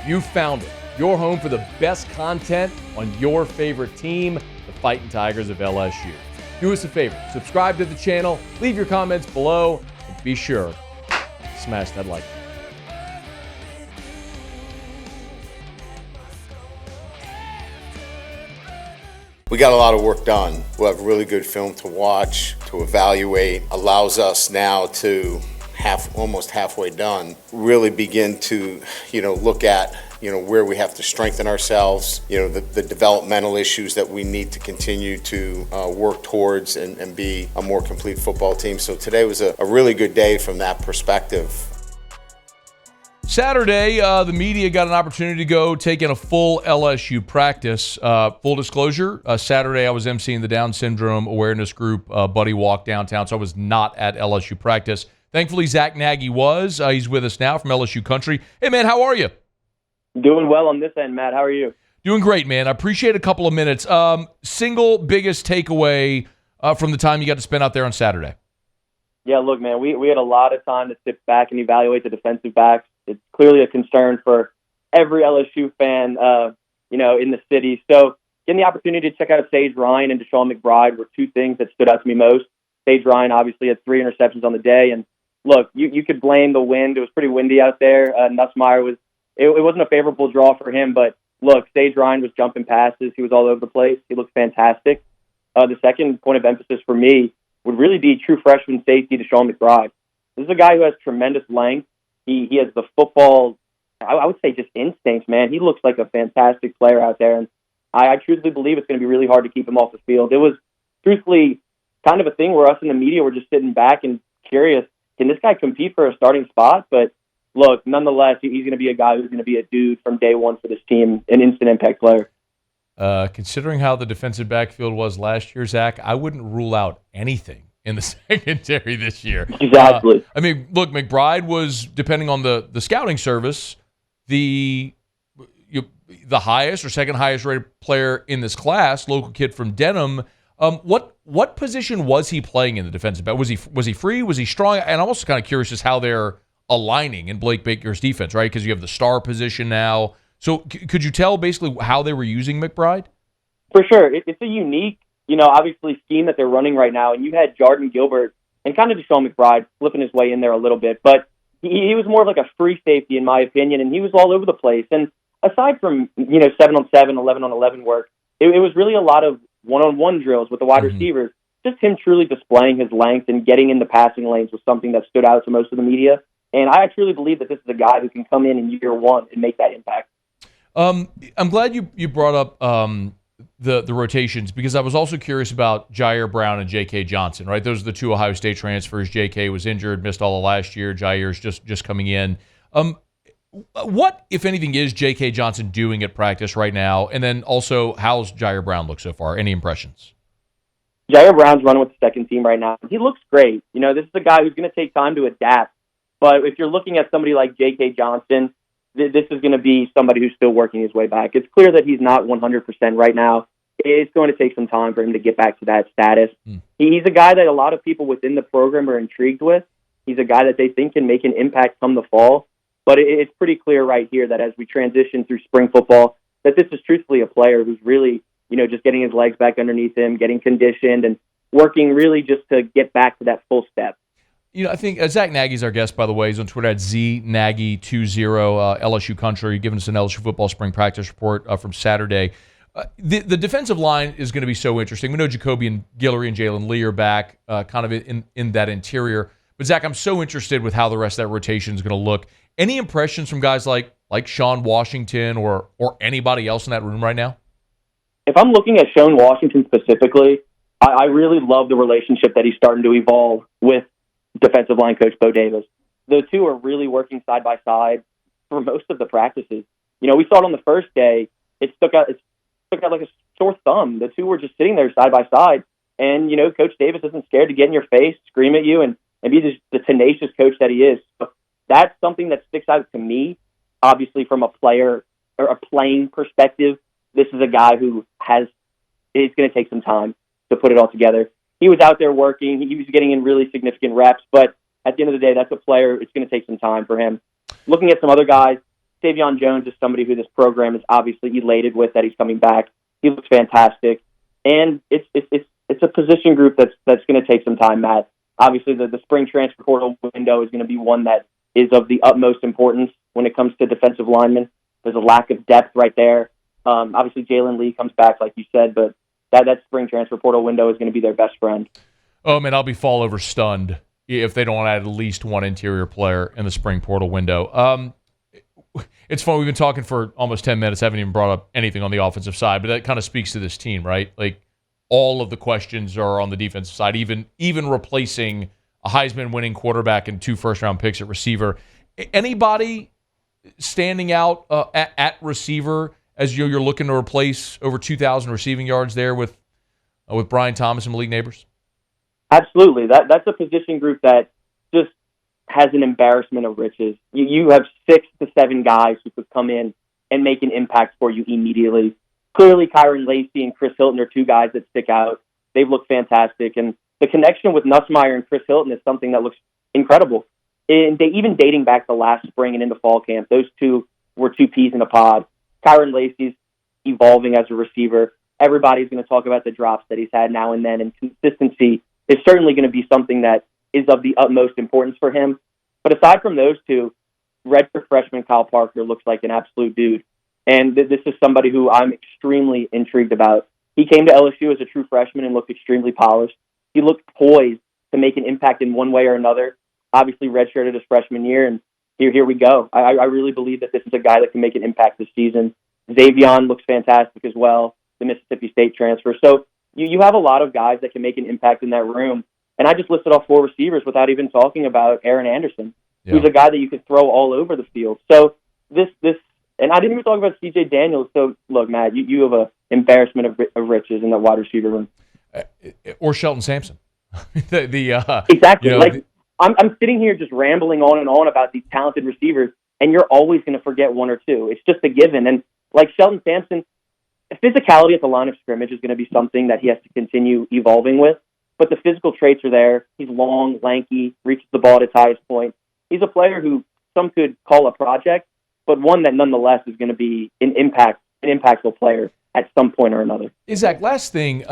You found it. Your home for the best content on your favorite team, the Fighting Tigers of LSU. Do us a favor, subscribe to the channel, leave your comments below, and be sure to smash that like button. We got a lot of work done. We'll have really good film to watch, to evaluate. Allows us now to almost halfway done, really begin to, look at, where we have to strengthen ourselves, the developmental issues that we need to continue to work towards and be a more complete football team. So today was a really good day from that perspective. Saturday, the media got an opportunity to go take in a full LSU practice. Full disclosure, Saturday I was emceeing the Down Syndrome Awareness Group Buddy Walk downtown, so I was not at LSU practice. Thankfully, Zack Nagy was. He's with us now from LSU Country. Hey, man, how are you? Doing well on this end, Matt. How are you? Doing great, man. I appreciate a couple of minutes. Single biggest takeaway from the time you got to spend out there on Saturday? Yeah, look, man, we had a lot of time to sit back and evaluate the defensive backs. It's clearly a concern for every LSU fan, in the city. So getting the opportunity to check out Sage Ryan and Deshaun McBride were two things that stood out to me most. Sage Ryan obviously had 3 interceptions on the day, and look, you could blame the wind. It was pretty windy out there. Nussmeier it wasn't a favorable draw for him, but look, Sage Ryan was jumping passes. He was all over the place. He looked fantastic. The second point of emphasis for me would really be true freshman safety Deshaun McBride. This is a guy who has tremendous length. He has the football, I would say just instincts, man. He looks like a fantastic player out there, and I truthfully believe it's going to be really hard to keep him off the field. It was truthfully kind of a thing where us in the media were just sitting back and curious, can this guy compete for a starting spot? But look, nonetheless, he's going to be a guy who's going to be a dude from day one for this team, an instant impact player. Considering how the defensive backfield was last year, Zach, I wouldn't rule out anything in the secondary this year. Exactly. Look, McBride was, depending on the scouting service, the highest or second highest rated player in this class, local kid from Denham. What position was he playing in the defensive back? Was he free? Was he strong? And I'm also kind of curious as how they're aligning in Blake Baker's defense, right? Because you have the star position now. So could you tell basically how they were using McBride? For sure. It's a unique, obviously scheme that they're running right now. And you had Jordan Gilbert and kind of Deshaun McBride flipping his way in there a little bit. But he was more of like a free safety, in my opinion, and he was all over the place. And aside from, 7-on-7, 11-on-11 work, it was really a lot of one-on-one drills with the wide receivers. Just him truly displaying his length and getting in the passing lanes was something that stood out to most of the media. And I truly believe that this is a guy who can come in year one and make that impact. I'm glad you brought up the rotations, because I was also curious about Jair Brown and J.K. Johnson, right? Those are the 2 Ohio State transfers. J.K. was injured, missed all of last year. Jair's just coming in. What, if anything, is J.K. Johnson doing at practice right now? And then also, how's Jair Brown look so far? Any impressions? Jair Brown's running with the second team right now. He looks great. This is a guy who's going to take time to adapt. But if you're looking at somebody like J.K. Johnson, this is going to be somebody who's still working his way back. It's clear that he's not 100% right now. It's going to take some time for him to get back to that status. He's a guy that a lot of people within the program are intrigued with. He's a guy that they think can make an impact come the fall. But it's pretty clear right here that as we transition through spring football, that this is truthfully a player who's really, just getting his legs back underneath him, getting conditioned, and working really just to get back to that full step. I think Zack Nagy's our guest, by the way. He's on Twitter at ZNaggy20, LSU Country, giving us an LSU football spring practice report from Saturday. The defensive line is going to be so interesting. We know Jacoby and Guillory and Jalen Lee are back kind of in that interior. But, Zach, I'm so interested with how the rest of that rotation is going to look. Any impressions from guys like Sean Washington or anybody else in that room right now? If I'm looking at Sean Washington specifically, I really love the relationship that he's starting to evolve with defensive line coach Bo Davis. The two are really working side by side for most of the practices. We saw it on the first day. It stuck out like a sore thumb. The two were just sitting there side by side. And, Coach Davis isn't scared to get in your face, scream at you, and be just the tenacious coach that he is. So that's something that sticks out to me. Obviously, from a player or a playing perspective, this is a guy who it's going to take some time to put it all together. He was out there working. He was getting in really significant reps. But at the end of the day, that's a player. It's going to take some time for him. Looking at some other guys, Savion Jones is somebody who this program is obviously elated with that he's coming back. He looks fantastic, and it's a position group that's going to take some time, Matt. Obviously, the spring transfer portal window is going to be one that is of the utmost importance when it comes to defensive linemen. There's a lack of depth right there. Obviously, Jalen Lee comes back, like you said, but that spring transfer portal window is going to be their best friend. Oh, man, I'll be fall over stunned if they don't add at least one interior player in the spring portal window. It's fun. We've been talking for almost 10 minutes. Haven't even brought up anything on the offensive side, but that kind of speaks to this team, right? Like, all of the questions are on the defensive side, even replacing a Heisman-winning quarterback and 2 first-round picks at receiver. Anybody standing out at receiver as you're looking to replace over 2,000 receiving yards there with Brian Thomas and Malik Neighbors? Absolutely. That's a position group that just has an embarrassment of riches. You have 6 to 7 guys who could come in and make an impact for you immediately. Clearly, Kyron Lacey and Chris Hilton are 2 guys that stick out. They've looked fantastic. And the connection with Nussmeier and Chris Hilton is something that looks incredible. And even dating back to last spring and into fall camp, those 2 were 2 peas in a pod. Kyron Lacey's evolving as a receiver. Everybody's going to talk about the drops that he's had now and then, and consistency is certainly going to be something that is of the utmost importance for him. But aside from those 2, redshirt freshman Kyle Parker looks like an absolute dude. And this is somebody who I'm extremely intrigued about. He came to LSU as a true freshman and looked extremely polished. He looked poised to make an impact in one way or another. Obviously redshirted his freshman year, and here we go. I really believe that this is a guy that can make an impact this season. Zavion looks fantastic as well, the Mississippi State transfer. So you have a lot of guys that can make an impact in that room. And I just listed off 4 receivers without even talking about Aaron Anderson, who's a guy that you could throw all over the field. So this, and I didn't even talk about C.J. Daniels. So look, Matt, you have an embarrassment of riches in the wide receiver room. Or Shelton Sampson. Exactly. I'm sitting here just rambling on and on about these talented receivers, and you're always going to forget 1 or 2. It's just a given. And like Shelton Sampson, physicality at the line of scrimmage is going to be something that he has to continue evolving with. But the physical traits are there. He's long, lanky, reaches the ball at its highest point. He's a player who some could call a project, but one that nonetheless is going to be an impactful player at some point or another. Zack, last thing.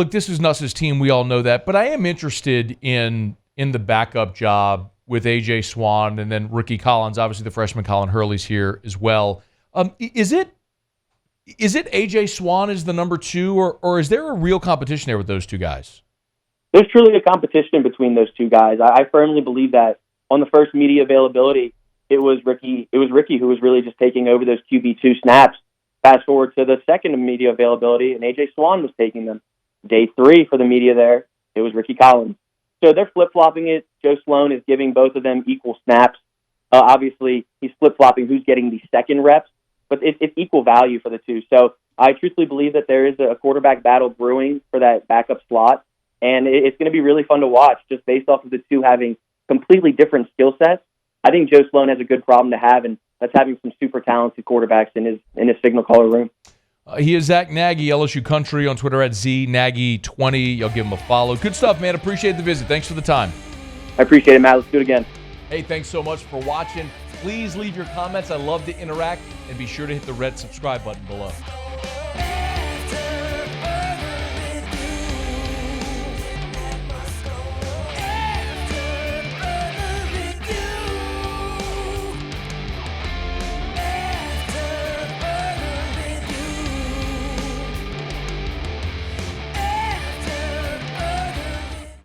This is Nuss's team. We all know that. But I am interested in the backup job with A.J. Swan and then Ricky Collins. Obviously, the freshman Colin Hurley's here as well. Is it A.J. Swan is the number 2, or is there a real competition there with those 2 guys? There's truly a competition between those 2 guys. I firmly believe that on the first media availability, it was Ricky who was really just taking over those QB2 snaps. Fast forward to the second media availability, and A.J. Swan was taking them. Day 3 for the media there, it was Ricky Collins. So they're flip-flopping it. Joe Sloan is giving both of them equal snaps. Obviously, he's flip-flopping who's getting the second reps, but it's equal value for the 2. So I truthfully believe that there is a quarterback battle brewing for that backup slot, and it's going to be really fun to watch just based off of the 2 having completely different skill sets. I think Joe Sloan has a good problem to have, and that's having some super talented quarterbacks in his signal caller room. He is Zack Nagy, LSU Country, on Twitter at ZNaggy20. Y'all give him a follow. Good stuff, man. Appreciate the visit. Thanks for the time. I appreciate it, Matt. Let's do it again. Hey, thanks so much for watching. Please leave your comments. I love to interact, and be sure to hit the red subscribe button below.